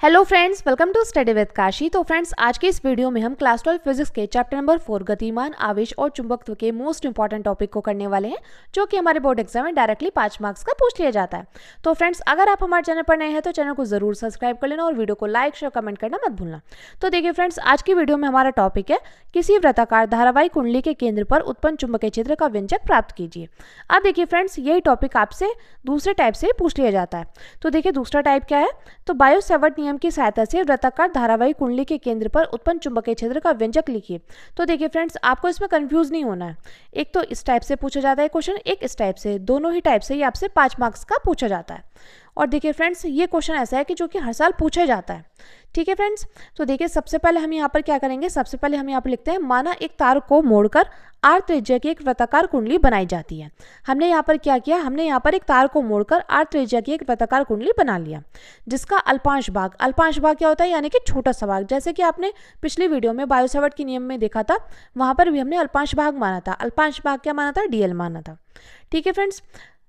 Hello friends, welcome to study with Kashi. तो friends, आज के इस वीडियो में हम क्लास 12 फिजिक्स के चैप्टर नंबर 4 गतिमान, आवेश और चुंबकत्व के मोस्ट इंपॉर्टेंट टॉपिक को करने वाले हैं, जो कि हमारे बोर्ड एग्जाम में डायरेक्टली 5 मार्क्स का पूछ लिया जाता है। तो फ्रेंड्स, अगर आप हमारे चैनल पर नए हैं तो चैनल को जरूर सब्सक्राइब कर लेना और वीडियो को लाइक शेयर कमेंट करना मत भूलना। तो देखिए फ्रेंड्स, आज की वीडियो में हमारा टॉपिक है किसी वृत्ताकार धारावाही कुंडली के केंद्र पर उत्पन्न चुंबकीय क्षेत्र का व्यंजक प्राप्त कीजिए। अब देखिए फ्रेंड्स, यही टॉपिक आपसे दूसरे टाइप से पूछ लिया जाता है। तो देखिए दूसरा टाइप क्या है, तो बायो-सैवर्ट नियम की सहायता से वृत्ताकार धारावाही कुंडली के केंद्र पर उत्पन्न चुंबकीय क्षेत्र का व्यंजक लिखिए। तो देखिए फ्रेंड्स, आपको इसमें कंफ्यूज नहीं होना है। एक तो इस टाइप से पूछा जाता है क्वेश्चन, एक इस टाइप से, दोनों ही टाइप से ये आपसे 5 मार्क्स का पूछा जाता है। और देखिए फ्रेंड्स, ये क्वेश्चन ऐसा है कि जो कि हर साल पूछा जाता है। ठीक है फ्रेंड्स, तो देखिए सबसे पहले हम यहाँ पर क्या करेंगे, सबसे पहले हम यहाँ पर लिखते हैं माना एक तार को मोड़कर r त्रिज्या की एक वृत्ताकार कुंडली बनाई जाती है। हमने यहाँ पर क्या किया, हमने यहाँ पर एक तार को मोड़कर r त्रिज्या की एक वृत्ताकार कुंडली बना लिया, जिसका अल्पांश भाग क्या होता है, यानी कि छोटा सा भाग। जैसे कि आपने पिछली वीडियो में बायो-सैवर्ट के नियम में देखा था, वहां पर भी हमने अल्पांश भाग माना था। अल्पांश भाग क्या माना था, dl माना था। ठीक है फ्रेंड्स,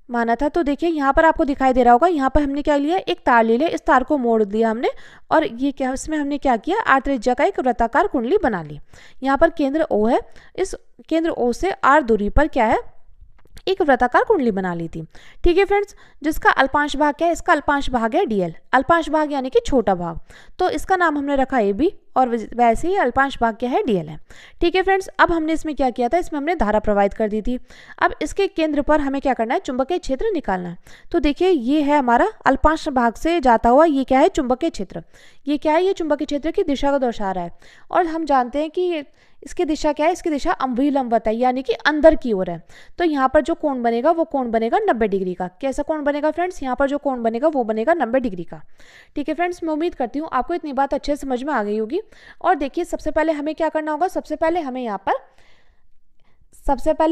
माना था। तो देखिए यहाँ पर आपको दिखाई दे रहा होगा, यहाँ पर हमने क्या लिया, एक तार ले लिया, इस तार को मोड़ दिया हमने, और ये क्या, इसमें हमने क्या किया, r त्रिज्या का एक वृत्ताकार कुंडली बना ली। यहाँ पर केंद्र O है, इस केंद्र O से r दूरी पर क्या है, एक वृत्ताकार कुंडली बना ली थी। ठीक है फ्रेंड्स, जिसका अल्पांश भाग क्या है, इसका अल्पांश भाग है dl। अल्पांश भाग यानी कि छोटा भाग, तो इसका नाम हमने रखा AB, और वैसे ही अल्पांश भाग क्या है, dl है। ठीक है फ्रेंड्स, अब हमने इसमें क्या किया था, इसमें हमने धारा प्रवाहित कर दी थी। अब इसके केंद्र पर हमें क्या करना है, चुंबकीय क्षेत्र निकालना है। तो देखिए ये है हमारा अल्पांश भाग से जाता हुआ, ये क्या है, चुंबकीय क्षेत्र। ये क्या है, ये चुंबकीय क्षेत्र की दिशा को दर्शा रहा है। और हम जानते हैं कि इसकी दिशा क्या है, इसकी दिशा अभिलंबवत है, यानी कि अंदर की ओर है। तो यहाँ पर जो कोण बनेगा वो कोण बनेगा 90 डिग्री का। कैसा कोण बनेगा फ्रेंड्स, यहाँ पर जो कोण बनेगा वो बनेगा 90 डिग्री का। ठीक है फ्रेंड्स, मैं उम्मीद करती हूँ आपको इतनी बात अच्छे से समझ में आ गई होगी। और देखिए सबसे पहले हमें क्या करना होगा, सबसे पहले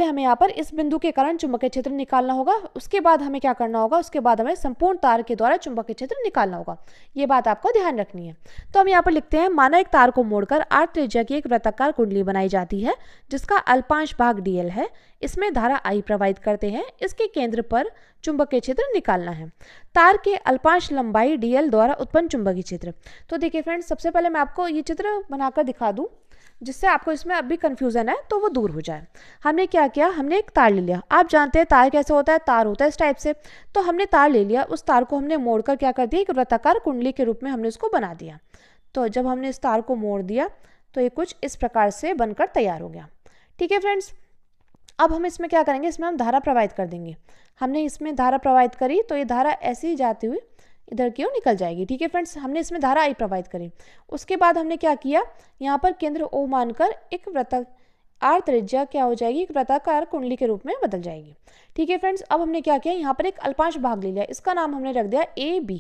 हमें यहाँ पर इस बिंदु के कारण चुंबकीय क्षेत्र निकालना होगा। उसके बाद हमें क्या करना होगा, उसके बाद हमें संपूर्ण तार के द्वारा चुंबकीय क्षेत्र निकालना होगा। ये बात आपको ध्यान रखनी है। तो हम यहाँ पर लिखते हैं माना एक तार को मोड़कर r त्रिज्या की एक वृत्ताकार कुंडली बनाई जाती है, जिसका अल्पांश भाग dl है। इसमें धारा I प्रवाहित करते हैं। इसके केंद्र पर चुंबकीय क्षेत्र निकालना है। तार के अल्पांश लंबाई dl द्वारा उत्पन्न चुंबकीय क्षेत्र। तो देखिए फ्रेंड्स, सबसे पहले मैं आपको ये चित्र बनाकर दिखा दूं, जिससे आपको इसमें अभी कंफ्यूजन है तो वो दूर हो जाए। हमने क्या किया, हमने एक तार ले लिया। आप जानते हैं तार कैसे होता है, तार होता है इस टाइप से। तो हमने तार ले लिया, उस तार को हमने मोड़कर क्या कर दिया, एक वृत्ताकार कुंडली के रूप में हमने उसको बना दिया। तो जब हमने इस तार को मोड़ दिया तो ये कुछ इस प्रकार से बनकर तैयार हो गया। ठीक है फ्रेंड्स, अब हम इसमें क्या करेंगे, इसमें हम धारा प्रवाहित कर देंगे। हमने इसमें धारा प्रवाहित करी तो ये धारा ऐसे ही जाती हुई इधर की ओर निकल जाएगी। ठीक है फ्रेंड्स, हमने इसमें धारा I प्रवाहित करी। उसके बाद हमने क्या किया, यहाँ पर केंद्र O मानकर एक r त्रिज्या क्या हो जाएगी, एक वृत्ताकार कुंडली के रूप में बदल जाएगी। ठीक है फ्रेंड्स, अब हमने क्या किया, यहाँ पर एक अल्पांश भाग ले लिया, इसका नाम हमने रख दिया AB।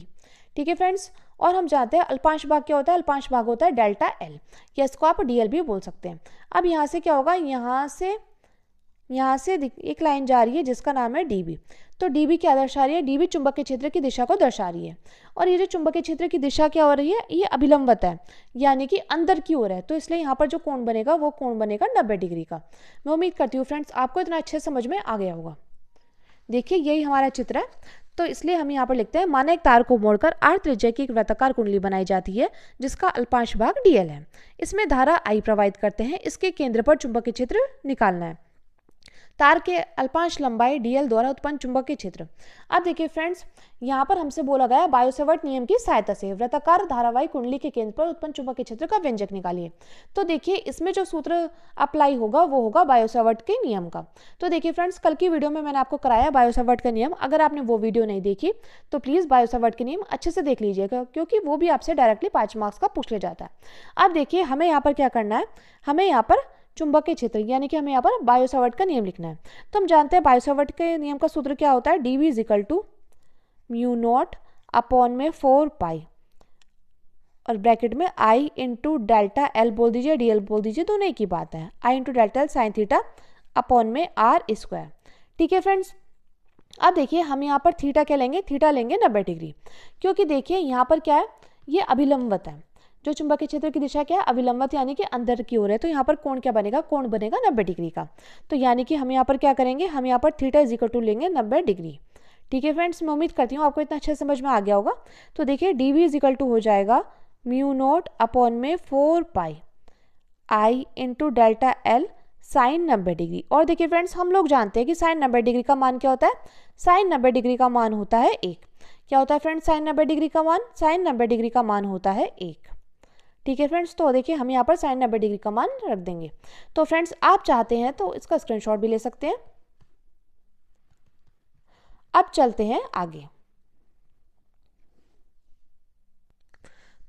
ठीक है फ्रेंड्स, और हम जानते हैं अल्पांश भाग क्या होता है, अल्पांश भाग होता है डेल्टा L, या इसको आप dl भी बोल सकते हैं। अब यहाँ से क्या होगा, यहाँ से एक लाइन जा रही है जिसका नाम है dB। तो dB क्या दर्शा रही है, dB चुंबकीय क्षेत्र की दिशा को दर्शा रही है। और ये जो चुंबकीय क्षेत्र की दिशा क्या हो रही है, ये अभिलंबवत है, यानी कि अंदर की ओर है। तो इसलिए यहाँ पर जो कोण बनेगा वो कोण बनेगा 90 डिग्री का। मैं उम्मीद करती हूँ फ्रेंड्स आपको इतना अच्छे समझ में आ गया होगा। देखिए यही हमारा चित्र है। तो इसलिए हम यहाँ पर लिखते हैं माना एक तार को मोड़कर r त्रिज्या की एक वृत्ताकार कुंडली बनाई जाती है, जिसका अल्पांश भाग dl है। इसमें धारा I प्रवाहित करते हैं। इसके केंद्र पर चुंबकीय क्षेत्र निकालना है। तार के अल्पांश लंबाई dl द्वारा उत्पन्न चुंबकीय क्षेत्र। अब देखिए फ्रेंड्स, यहाँ पर हमसे बोला गया बायो-सैवर्ट नियम की सहायता से वृत्ताकार धारावाही कुंडली के केंद्र पर उत्पन्न चुंबकीय क्षेत्र का व्यंजक निकालिए। तो देखिए इसमें जो सूत्र अप्लाई होगा वो होगा बायो-सैवर्ट के नियम का। तो देखिए फ्रेंड्स, कल की वीडियो में मैंने आपको कराया बायो-सैवर्ट का नियम। अगर आपने वो वीडियो नहीं देखी तो प्लीज़ बायो-सैवर्ट के नियम अच्छे से देख लीजिएगा, क्योंकि वो भी आपसे डायरेक्टली 5 मार्क्स का पूछ लिया जाता है। अब देखिए हमें यहाँ पर क्या करना है, हमें यहाँ पर चुंबकीय क्षेत्र यानी कि हमें यहाँ पर बायो-सैवर्ट का नियम लिखना है। तो हम जानते हैं बायो-सैवर्ट के नियम का सूत्र क्या होता है, dV = μ0/4 पाई, और ब्रैकेट में I × डेल्टा L बोल दीजिए, dl बोल दीजिए, दोनों एक ही बात है। I × delta L sin theta r²। ठीक है फ्रेंड्स, अब देखिए हम यहाँ पर थीटा क्या लेंगे, थीटा लेंगे 90 डिग्री, क्योंकि देखिए यहाँ पर क्या है, ये अभिलंबवत है। जो चुंबकीय क्षेत्र की दिशा क्या है, अभिलंबवत यानी कि अंदर की ओर है। तो यहाँ पर कोण क्या बनेगा, कोण बनेगा 90 डिग्री का। तो यानी कि हम यहाँ पर क्या करेंगे, हम यहाँ पर थीटा = लेंगे 90 डिग्री। ठीक है फ्रेंड्स, मैं उम्मीद करती हूँ आपको इतना अच्छे समझ में आ गया होगा। तो देखिए D V is equal to हो जाएगा म्यू नॉट अपॉन में 4 pi I into delta L sine 90 degree. और देखिए फ्रेंड्स, हम लोग जानते हैं कि साइन 90 डिग्री का मान क्या होता है। साइन 90 डिग्री का मान होता है 1। क्या होता है फ्रेंड्स साइन 90 डिग्री का मान? साइन 90 डिग्री का मान होता है 1। ठीक है फ्रेंड्स, तो देखिए हम यहाँ पर साइन 90 डिग्री का मान रख देंगे। तो फ्रेंड्स आप चाहते हैं तो इसका स्क्रीनशॉट भी ले सकते हैं। अब चलते हैं आगे।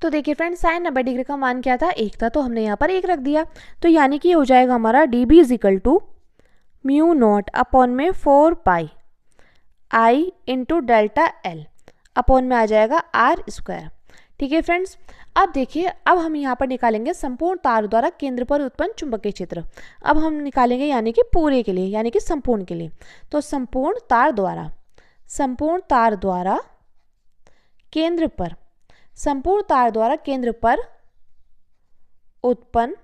तो देखिए फ्रेंड्स, साइन 90 डिग्री का मान क्या था? 1 था, तो हमने यहाँ पर 1 रख दिया। तो यानी कि हो जाएगा हमारा D B is equal to mu naught upon में 4 pi I into delta L upon में आ जाएगा आर स्क्वायर। ठीक है फ्रेंड्स, अब देखिए अब हम यहाँ पर निकालेंगे संपूर्ण तार द्वारा केंद्र पर उत्पन्न चुंबकीय क्षेत्र। अब हम निकालेंगे यानी कि पूरे के लिए, यानी कि संपूर्ण के लिए। तो संपूर्ण तार द्वारा केंद्र पर, संपूर्ण तार द्वारा केंद्र पर उत्पन्न,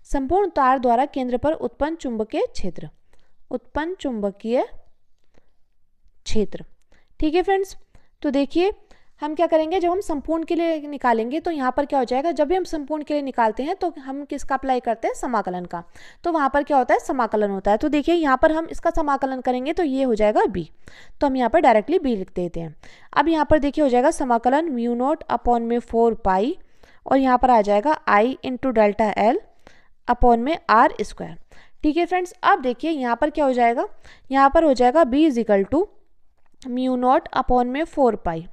संपूर्ण तार द्वारा केंद्र पर उत्पन्न चुंबकीय क्षेत्र, उत्पन्न चुंबकीय क्षेत्र। ठीक है फ्रेंड्स, तो देखिए हम क्या करेंगे, जब हम संपूर्ण के लिए निकालेंगे तो यहाँ पर क्या हो जाएगा, जब भी हम संपूर्ण के लिए निकालते हैं तो हम किसका अप्लाई करते हैं? समाकलन का। तो वहाँ पर क्या होता है? समाकलन होता है। तो देखिए यहाँ पर हम इसका समाकलन करेंगे तो ये हो जाएगा बी। तो हम यहाँ पर डायरेक्टली बी लिख देते हैं। अब यहाँ पर देखिए हो जाएगा समाकलन म्यू नॉट अपॉन में 4 पाई और यहाँ पर आ जाएगा आई इंटू डेल्टा एल अपॉन में आर स्क्वायर। ठीक है फ्रेंड्स, अब देखिए यहाँ पर क्या हो जाएगा, यहाँ पर हो जाएगा B is equal to mu naught upon में 4 पाई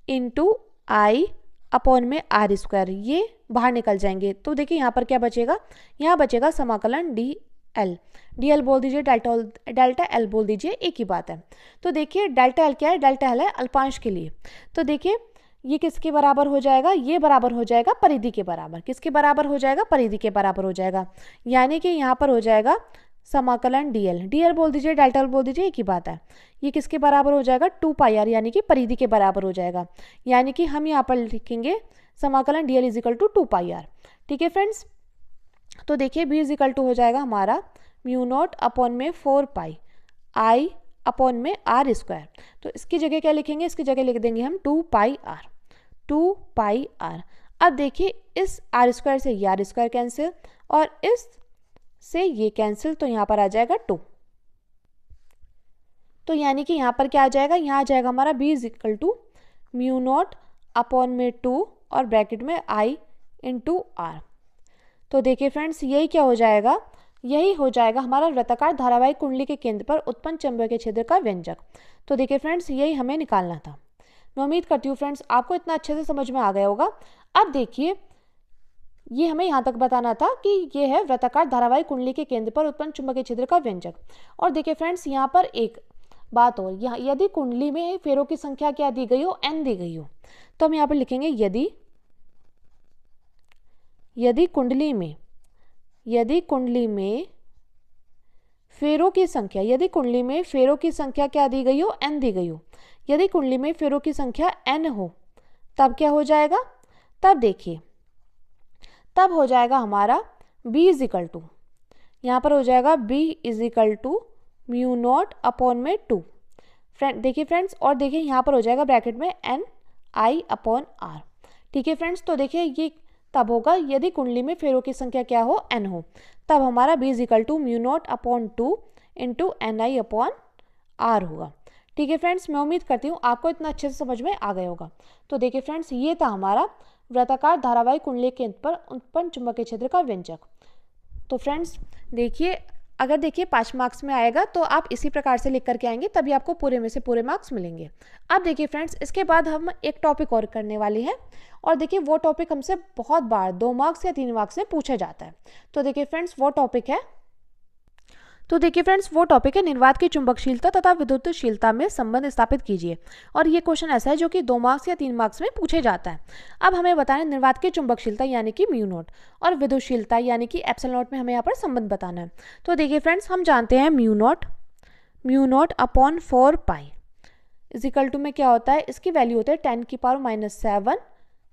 इंटू आई अपॉन में आर स्क्वायर। ये बाहर निकल जाएंगे। तो देखिए यहाँ पर क्या बचेगा, यहाँ बचेगा समाकलन डी एल। डी एल बोल दीजिए, डेल्टा एल बोल दीजिए, एक ही बात है। तो देखिए डेल्टा एल क्या है? डेल्टा एल है अल्पांश के लिए। तो देखिए ये किसके बराबर हो जाएगा? ये बराबर हो जाएगा परिधि के बराबर। किसके बराबर हो जाएगा? परिधि के बराबर हो जाएगा। यानी कि यहाँ पर हो जाएगा समाकलन डी एल बोल दीजिए, डेल्टा एल बोल दीजिए, एक ही बात है। ये किसके बराबर हो जाएगा? 2 पाई आर, यानी कि परिधि के बराबर हो जाएगा। यानी कि हम यहाँ पर लिखेंगे समाकलन D L is equal to 2 pi R. ठीक है फ्रेंड्स, तो देखिए बी इज इक्वल टू हो जाएगा हमारा म्यू नॉट अपॉन में 4 पाई आई अपॉन में आर स्क्वायर। तो इसकी जगह क्या लिखेंगे? इसकी जगह लिख देंगे हम 2 पाई आर, 2 पाई आर। अब देखिए इस आर स्क्वायर से ये आर स्क्वायर कैंसिल और इस से ये कैंसिल, तो यहाँ पर आ जाएगा 2। तो यानी कि यहाँ पर क्या आ जाएगा? यहाँ आ जाएगा हमारा b is equal to mu naught upon में 2 और ब्रैकेट में i इंटू आर। तो देखिए फ्रेंड्स यही क्या हो जाएगा, यही हो जाएगा हमारा वृत्ताकार धारावाहिक कुंडली के केंद्र पर उत्पन्न चुंबकीय क्षेत्र का व्यंजक। तो देखिए फ्रेंड्स यही हमें निकालना था। मैं उम्मीद करती हूँ फ्रेंड्स आपको इतना अच्छे से समझ में आ गया होगा। अब देखिए ये हमें यहाँ तक बताना था कि ये है वृत्ताकार धारावाहिक कुंडली के केंद्र पर उत्पन्न चुंबकीय क्षेत्र का व्यंजक। और देखिए फ्रेंड्स यहाँ पर एक बात और, यहाँ यदि कुंडली में फेरों की संख्या क्या दी गई हो? n दी गई हो, तो हम यहाँ पर लिखेंगे यदि कुंडली में फेरों की संख्या, यदि कुंडली में फेरों की संख्या क्या दी गई हो? n दी गई हो। यदि कुंडली में फेरों की संख्या n हो तब क्या हो जाएगा? तब देखिए तब हो जाएगा हमारा b इज इक्वल टू, यहाँ पर हो जाएगा b is equal to mu naught upon में 2। देखिए फ्रेंड्स, और देखिए यहाँ पर हो जाएगा ब्रैकेट में n i अपॉन r। ठीक है फ्रेंड्स, तो देखिए ये तब होगा यदि कुंडली में फेरों की संख्या क्या हो? n हो। तब हमारा b is equal to mu naught upon 2 into N I upon r होगा। ठीक है फ्रेंड्स, मैं उम्मीद करती हूँ आपको इतना अच्छे से समझ में आ गया होगा। तो देखिए फ्रेंड्स ये था हमारा वृत्ताकार धारावाहिक कुंडली के केंद्र पर उत्पन्न चुंबकीय क्षेत्र का व्यंजक। तो फ्रेंड्स देखिए, अगर देखिए 5 मार्क्स में आएगा तो आप इसी प्रकार से लिख करके आएंगे, तभी आपको पूरे में से पूरे मार्क्स मिलेंगे। अब देखिए फ्रेंड्स इसके बाद हम एक टॉपिक और करने वाले हैं, और देखिए वो टॉपिक हमसे बहुत बार 2 मार्क्स या 3 मार्क्स में पूछा जाता है। तो देखिए फ्रेंड्स वो टॉपिक है निर्वात की चुंबकशीलता तथा विद्युतशीलता में संबंध स्थापित कीजिए। और ये क्वेश्चन ऐसा है जो कि 2 मार्क्स या 3 मार्क्स में पूछे जाता है। अब हमें बताना है निर्वात की चुंबकशीलता यानी कि म्यू नॉट और विद्युतशीलता यानी कि एप्सिलॉन नॉट में हमें यहाँ पर संबंध बताना है। तो देखिए फ्रेंड्स हम जानते हैं mu naught upon 4 pi is equal to में क्या होता है? इसकी वैल्यू होता है 10⁻⁷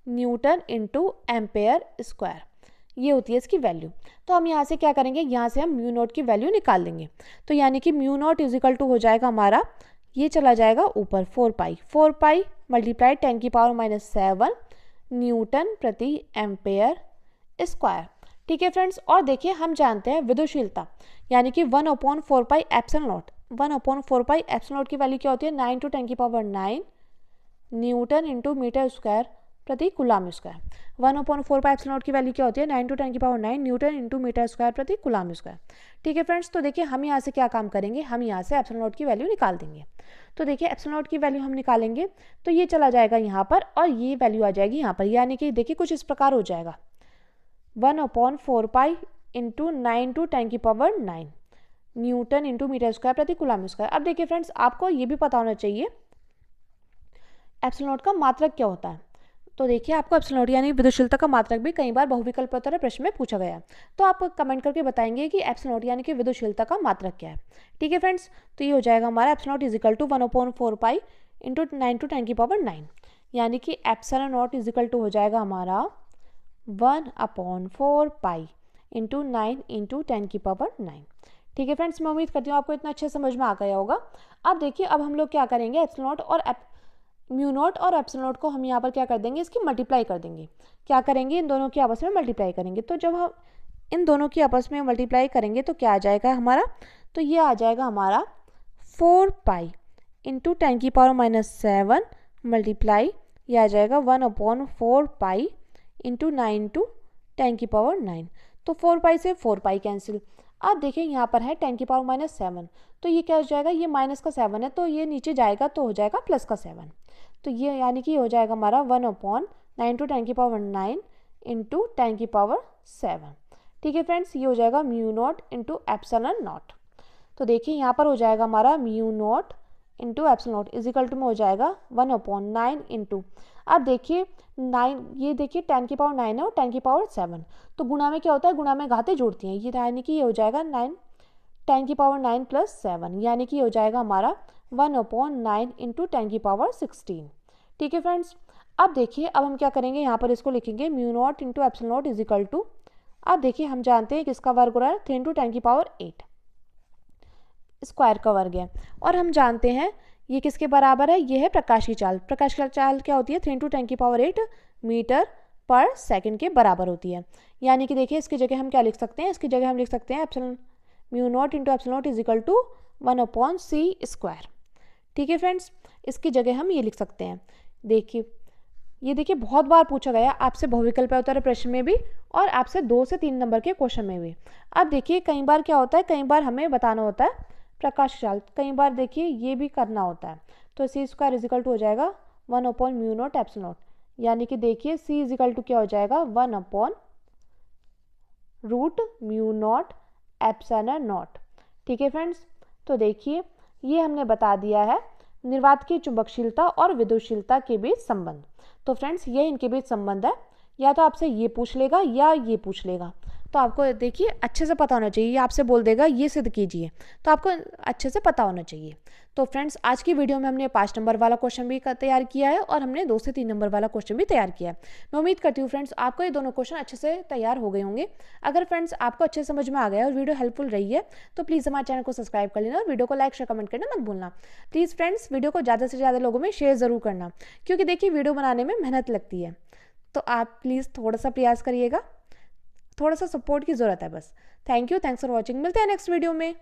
न्यूटन इंटू एम्पेयर स्क्वायर। ये होती है इसकी वैल्यू। तो हम यहाँ से क्या करेंगे, यहाँ से हम म्यू नॉट की वैल्यू निकाल लेंगे। तो यानी कि mu naught is equal to हो जाएगा हमारा ये चला जाएगा ऊपर 4 पाई मल्टीप्लाई 10⁻⁻7 न्यूटन प्रति एम्पेयर स्क्वायर। ठीक है फ्रेंड्स, और देखिए हम जानते हैं विद्युतशीलता यानी कि 1/4 pi epsilon not. 1/4 pi epsilon not की वैल्यू क्या होती है? 9 × 10⁹ न्यूटन इंटू मीटर स्क्वायर प्रति coulomb square. 1/4 pi epsilon not की वैल्यू क्या होती है? 9 × 10⁹ न्यूटन इंटू मीटर स्क्वायर प्रति कूलाम स्क्वायर। ठीक है फ्रेंड्स, तो देखिए हम यहाँ से क्या काम करेंगे, हम यहाँ से एप्सिलॉन नॉट की वैल्यू निकाल देंगे। तो देखिए एप्सिलॉन नॉट की वैल्यू हम निकालेंगे तो ये चला जाएगा यहाँ पर और ये वैल्यू आ जाएगी यहाँ पर, यानी कि देखिए कुछ इस प्रकार हो जाएगा 1/4 pi into 9 × 10⁹ newton into metre square प्रति कूलाम स्क्वायर। अब देखिए फ्रेंड्स, आपको ये भी पता होना चाहिए एप्सिलॉन नॉट का मात्रक क्या होता है। तो देखिए आपको एप्सिलॉन नॉट यानी विद्युतशीलता का मात्रक भी कई बार बहुविकल्पीय प्रश्न में पूछा गया है, तो आप कमेंट करके बताएंगे कि एप्सिलॉन नॉट यानी कि विद्युतशीलता का मात्रक क्या है। ठीक है फ्रेंड्स, तो ये हो जाएगा हमारा epsilon naught is equal to 1/4 pi into 9 × 10⁹, यानी कि epsilon naught is equal to हो जाएगा हमारा 1/4 पाई इंटू 9 × 10⁹। ठीक है फ्रेंड्स, मैं उम्मीद करती हूँ आपको इतना अच्छे समझ में आ गया होगा। अब देखिए अब हम लोग क्या करेंगे, एप्सिलॉन नॉट और म्यू नॉट और एप्सिलॉन नॉट को हम यहाँ पर क्या कर देंगे, इसकी मल्टीप्लाई कर देंगे। क्या करेंगे, इन दोनों की आपस में मल्टीप्लाई करेंगे। तो जब हम इन दोनों की आपस में मल्टीप्लाई करेंगे तो क्या आ जाएगा हमारा, तो ये आ जाएगा हमारा 4 पाई इंटू 10⁻⁻7 मल्टीप्लाई ये आ जाएगा 1/4 पाई इंटू 9 × 10⁻⁹। तो 4 पाई से 4 पाई कैंसिल। अब देखिए यहाँ पर है 10⁻⁷, तो ये क्या हो जाएगा, ये माइनस का 7 है तो ये नीचे जाएगा तो हो जाएगा प्लस का 7। तो ये यानी कि हो जाएगा हमारा 1/9 × 10⁹ इंटू 10⁻⁷। ठीक है फ्रेंड्स, ये हो जाएगा mu naught into epsilon naught. तो देखिए यहाँ पर हो जाएगा हमारा mu naught into epsilon naught is equal to में हो जाएगा 1/9 इंटू, अब देखिए 9, ये देखिए 10⁻9 है और 10⁻7, तो गुणा में क्या होता है, गुणा में घातें जोड़ती हैं, ये यानी कि ये हो जाएगा 10⁻9 + 7, यानी कि हो जाएगा हमारा 1/9 इंटू 10⁻16। ठीक है फ्रेंड्स, अब देखिए अब हम क्या करेंगे, यहाँ पर इसको लिखेंगे mu naught into epsilon naught is equal to, अब देखिए हम जानते हैं किसका वर्ग हो रहा है, 3 × 10⁸ स्क्वायर का वर्ग है, और हम जानते हैं ये किसके बराबर है, ये है प्रकाश की चाल। प्रकाश की चाल क्या होती है, 3 × 10⁸ मीटर पर सेकंड के बराबर होती है। यानी कि देखिए इसकी जगह हम क्या लिख सकते हैं, इसकी जगह हम लिख सकते हैं epsilon mu naught into epsilon naught is equal to 1/c²। ठीक है फ्रेंड्स, इसकी जगह हम ये लिख सकते हैं। देखिए ये देखिए बहुत बार पूछा गया आपसे बहुविकल्पीय उत्तर प्रश्न में भी और आपसे 2 से 3 नंबर के क्वेश्चन में भी। अब देखिए कई बार क्या होता है, कई बार हमें बताना होता है प्रकाश चाल, कई बार देखिए ये भी करना होता है। तो c² इज इक्वल टू हो जाएगा 1/म्यू नॉट एप्सिलॉन नॉट, यानी कि देखिए c इज इक्वल टू क्या हो जाएगा 1/√म्यू नॉट एप्सिलॉन नॉट। ठीक है फ्रेंड्स, तो देखिए ये हमने बता दिया है निर्वात की चुंबकशीलता और विद्युतशीलता के बीच संबंध। तो फ्रेंड्स ये इनके बीच संबंध है, या तो आपसे ये पूछ लेगा या ये पूछ लेगा, तो आपको देखिए अच्छे से पता होना चाहिए। ये आपसे बोल देगा ये सिद्ध कीजिए, तो आपको अच्छे से पता होना चाहिए। तो फ्रेंड्स आज की वीडियो में हमने 5 नंबर वाला क्वेश्चन भी तैयार किया है और हमने 2 से 3 नंबर वाला क्वेश्चन भी तैयार किया है। मैं उम्मीद करती हूँ फ्रेंड्स आपको ये दोनों क्वेश्चन अच्छे से तैयार हो गए होंगे। अगर फ्रेंड्स आपको अच्छे समझ में आ गया और वीडियो हेल्पफुल रही है तो प्लीज़ हमारे चैनल को सब्सक्राइब कर लेना और वीडियो को लाइक शेयर कमेंट करना मत भूलना। प्लीज़ फ्रेंड्स वीडियो को ज़्यादा से ज़्यादा लोगों में शेयर ज़रूर करना, क्योंकि देखिए वीडियो बनाने में मेहनत लगती है, तो आप प्लीज़ थोड़ा सा प्रयास करिएगा, थोड़ा सा सपोर्ट की ज़रूरत है बस। Thank you, thanks for watching, मिलते हैं नेक्स्ट वीडियो में।